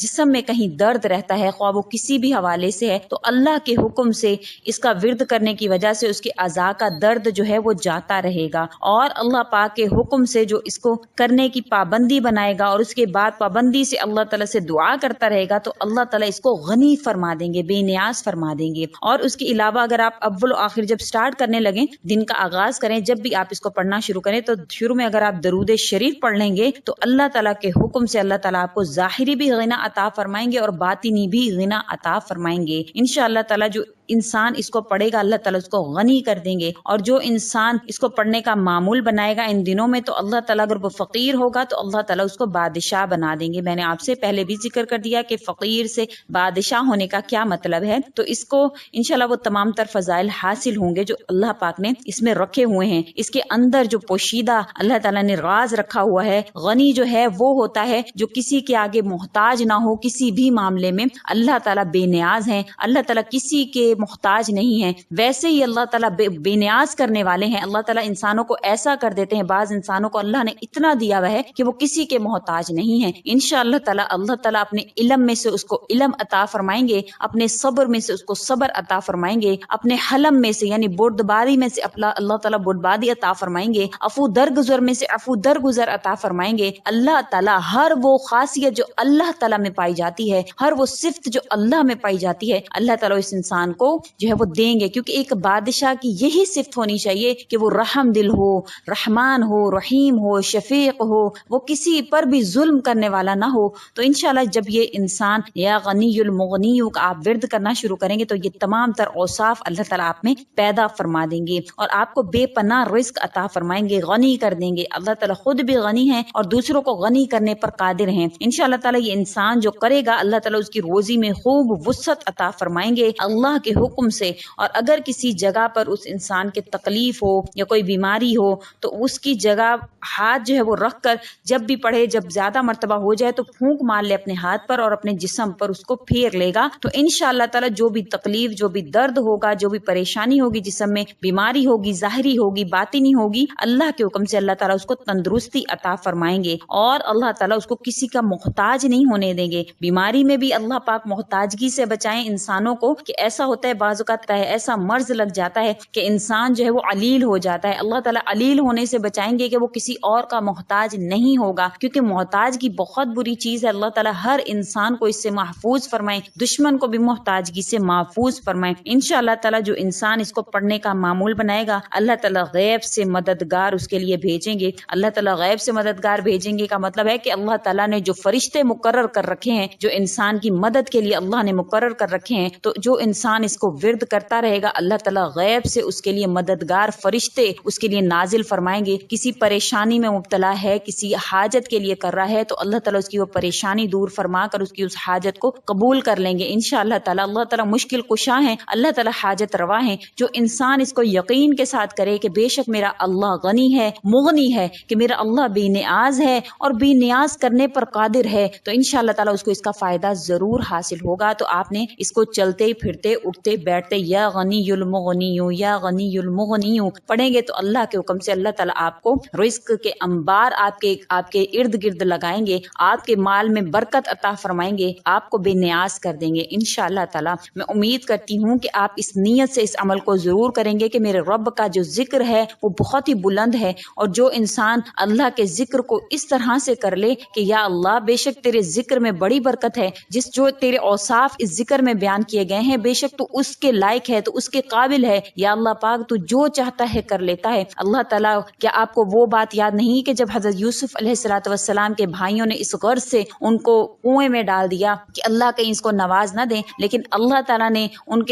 جسم میں کہیں درد رہتا ہے، خواہ وہ کسی بھی حوالے سے ہے، تو اللہ کے حکم سے اس کا ورد کرنے کی وجہ سے اس کے اعضاء کا درد جو ہے وہ جاتا رہے گا، اور اللہ پاک کے حکم سے جو اس کو کرنے کی پابندی بنائے گا اور اس کے بعد پابندی سے اللہ تعالیٰ سے دعا کرتا رہے گا، تو اللہ تعالیٰ اس کو غنی فرما دیں گے، بے نیاز فرما دیں گے۔ اور اس کے علاوہ اگر آپ اول و آخر جب سٹارٹ کرنے لگیں، دن کا آغاز کریں، جب بھی آپ اس کو پڑھنا شروع کریں تو شروع میں اگر آپ درود شریف پڑھ لیں گے تو اللہ تعالیٰ کے حکم سے اللہ تعالیٰ آپ کو ظاہری بھی غنا عطا فرمائیں گے اور باطنی بھی غنا عطا فرمائیں گے انشاءاللہ تعالیٰ۔ جو انسان اس کو پڑھے گا اللہ تعالیٰ اس کو غنی کر دیں گے، اور جو انسان اس کو پڑھنے کا معمول بنائے گا ان دنوں میں، تو اللہ تعالیٰ اگر وہ فقیر ہوگا تو اللہ تعالیٰ اس کو بادشاہ بنا دیں گے۔ میں نے آپ سے پہلے بھی ذکر کر دیا کہ فقیر سے بادشاہ ہونے کا کیا مطلب ہے، تو اس کو انشاءاللہ وہ تمام تر فضائل حاصل ہوں گے جو اللہ پاک نے اس میں رکھے ہوئے ہیں۔ اس کے اندر جو پوشیدہ اللہ تعالیٰ نے راز رکھا ہوا ہے، غنی جو ہے وہ ہوتا ہے جو کسی کے آگے محتاج نہ ہو، کسی بھی معاملے میں اللہ تعالیٰ بے نیاز ہیں، اللہ تعالیٰ کسی کے محتاج نہیں ہیں۔ ویسے ہی اللہ تعالیٰ بے نیاز کرنے والے ہیں۔ اللہ تعالیٰ انسانوں کو ایسا کر دیتے ہیں، بعض انسانوں کو اللہ نے اتنا دیا ہوا ہے کہ وہ کسی کے محتاج نہیں ہیں۔ انشاءاللہ تعالیٰ اللہ تعالیٰ اپنے علم میں سے اس کو علم عطا فرمائیں گے، اپنے صبر میں سے اس کو صبر عطا فرمائیں گے، اپنے حلم میں سے یعنی بردباری میں سے اللہ تعالیٰ بردباری عطا فرمائیں گے، عفو درگزر میں سے عفو درگزر عطا فرمائیں گے۔ اللہ تعالیٰ ہر وہ خاصیت جو اللہ تعالیٰ میں پائی جاتی ہے، ہر وہ صفت جو اللہ میں پائی جاتی ہے، اللہ تعالیٰ اس انسان کو جو ہے وہ دیں گے، کیونکہ ایک بادشاہ کی یہی صفت ہونی چاہیے کہ وہ رحم دل ہو، رحمان ہو، رحیم ہو، شفیق ہو، وہ کسی پر بھی ظلم کرنے والا نہ ہو۔ تو انشاءاللہ جب یہ انسان یا غنی المغنی کا آپ ورد کرنا شروع کریں گے تو یہ تمام تر اوصاف اللہ تعالیٰ آپ میں پیدا فرما دیں گے اور آپ کو بے پناہ رزق عطا فرمائیں گے، غنی کر دیں گے۔ اللہ تعالیٰ خود بھی غنی ہیں اور دوسروں کو غنی کرنے پر قادر ہیں۔ انشاءاللہ تعالیٰ یہ انسان جو کرے گا اللہ تعالیٰ اس کی روزی میں خوب وسعت عطا فرمائیں گے اللہ کے حکم سے۔ اور اگر کسی جگہ پر اس انسان کے تکلیف ہو یا کوئی بیماری ہو تو اس کی جگہ ہاتھ جو ہے وہ رکھ کر جب بھی پڑھے، جب زیادہ مرتبہ ہو جائے تو پھونک مار لے اپنے ہاتھ پر اور اپنے جسم پر اس کو پھیر لے گا، تو انشاءاللہ تعالیٰ جو بھی تکلیف، جو بھی درد ہوگا، جو بھی پریشانی ہوگی، جسم میں بیماری ہوگی، ظاہری ہوگی، باطنی ہوگی، اللہ کے حکم سے اللہ تعالیٰ اس کو تندرستی عطا فرمائیں گے اور اللہ تعالیٰ اس کو کسی کا محتاج نہیں ہونے دیں گے۔ بیماری میں بھی اللہ پاک محتاجگی سے بچائیں انسانوں کو، کہ ایسا ہوتا ہے بعض اوقات ایسا مرض لگ جاتا ہے کہ انسان جو ہے وہ علیل ہو جاتا ہے، اللہ تعالیٰ علیل ہونے سے بچائیں گے کہ وہ کسی اور کا محتاج نہیں ہوگا، کیونکہ محتاج کی بہت بری چیز ہے۔ اللہ تعالیٰ ہر انسان کو اس سے محفوظ فرمائیں، دشمن کو بھی محتاجگی سے محفوظ فرمائیں۔ انشاءاللہ تعالیٰ جو انسان اس کو پڑھنے کا معمول بنائے گا اللہ تعالیٰ غیب سے مددگار اس کے لیے بھیجیں گے۔ اللہ تعالیٰ غیب سے مددگار بھیجیں گے کا مطلب ہے کہ اللہ تعالیٰ نے جو فرشتے مقرر کر رکھے ہیں، جو انسان کی مدد کے لیے اللہ نے مقرر کر رکھے ہیں، تو جو انسان اس کو ورد کرتا رہے گا اللہ تعالیٰ غیب سے اس کے لیے مددگار فرشتے اس کے لیے نازل فرمائیں گے۔ کسی پریشانی میں مبتلا ہے، کسی حاجت کے لیے کر رہا ہے، تو اللہ تعالیٰ اس کی وہ پریشانی دور فرما کر اس کی اس حاجت کو قبول کر لیں گے انشاءاللہ تعالیٰ۔ اللہ تعالیٰ مشکل کشا ہیں، اللہ تعالیٰ حاجت روا ہیں۔ جو انسان اس کو یقین کے ساتھ کرے کہ بے شک میرا اللہ غنی ہے، مغنی ہے، کہ میرا اللہ بے نیاز ہے اور بے نیاز کرنے پر قادر ہے، تو انشاءاللہ تعالیٰ اس کو اس کا فائدہ ضرور حاصل ہوگا۔ تو آپ نے اس کو چلتے پھرتے اٹھتے بیٹھتے یا غنی المغنی یا غنی المغنی پڑھیں گے تو اللہ کے حکم سے اللہ تعالیٰ آپ کو رزق کے انبار آپ کے ارد گرد لگائیں گے، آپ کے مال میں برکت عطا فرمائیں گے، آپ کو بے نیاز کر دیں گے انشاءاللہ تعالیٰ۔ میں امید کرتی ہوں کہ آپ اس نیت سے اس عمل کو ضرور کریں گے کہ میرے رب کا جو ذکر ہے وہ بہت ہی بلند ہے، اور جو انسان اللہ کے ذکر کو اس طرح سے کر لے کہ یا اللہ بے شک تیرے ذکر میں بڑی برکت ہے، جو تیرے اوصاف اس ذکر میں بیان کیے گئے ہیں بے شک تو اس کے لائق ہے، تو اس کے قابل ہے، یا اللہ پاک تو جو چاہتا ہے کر لیتا ہے۔ اللہ تعالیٰ کیا آپ کو وہ بات یاد نہیں کہ جب حضرت یوسف علیہ السلام کے بھائیوں نے اس غرض سے ان کو کنویں میں ڈال دیا کہ اللہ کہیں اس کو نواز نہ دیں، لیکن اللہ تعالیٰ نے ان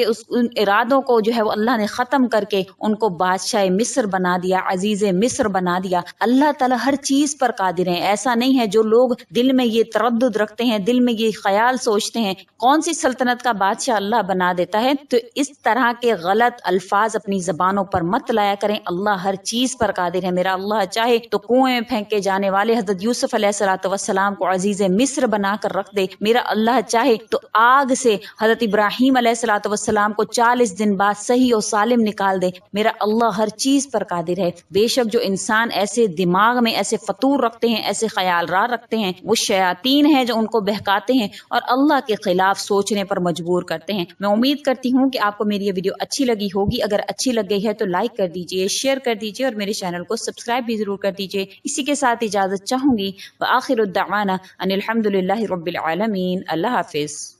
ارادوں کو جو ہے وہ اللہ نے ختم کر کے ان کو بادشاہ مصر بنا دیا، عزیز مصر بنا دیا۔ اللہ تعالیٰ ہر چیز پر قادر ہیں، ایسا نہیں ہے جو لوگ دل میں یہ تردد رکھتے ہیں، دل میں یہ خیال سوچتے ہیں کون سی سلطنت کا بادشاہ اللہ بنا دیتا ہے تو اس طرح کے غلط الفاظ اپنی زبانوں پر مت لایا کریں۔ اللہ ہر چیز پر قادر ہے، میرا اللہ چاہے تو کنویں میں پھینکے جانے والے حضرت یوسف علیہ السلام کو عزیز مصر بنا کر رکھ دے، میرا اللہ چاہے تو آگ سے حضرت ابراہیم علیہ السلام کو 40 دن بعد صحیح و سالم نکال دے، میرا اللہ ہر چیز پر قادر ہے۔ بے شک جو انسان ایسے دماغ میں ایسے فطور رکھتے ہیں، ایسے خیال راہ رکھتے ہیں، وہ شیاطین ہیں جو ان کو بہکاتے ہیں اور اللہ کے خلاف سوچنے پر مجبور کرتے ہیں۔ میں امید کرتی ہوں کہ آپ کو میری یہ ویڈیو اچھی لگی ہوگی۔ اگر اچھی لگ گئی ہے تو لائک کر دیجئے، شیئر کر دیجئے اور میرے چینل کو سبسکرائب بھی ضرور کر دیجئے۔ اسی کے ساتھ اجازت چاہوں گی، وآخر الدعوانا ان الحمد للہ رب العالمین۔ اللہ حافظ۔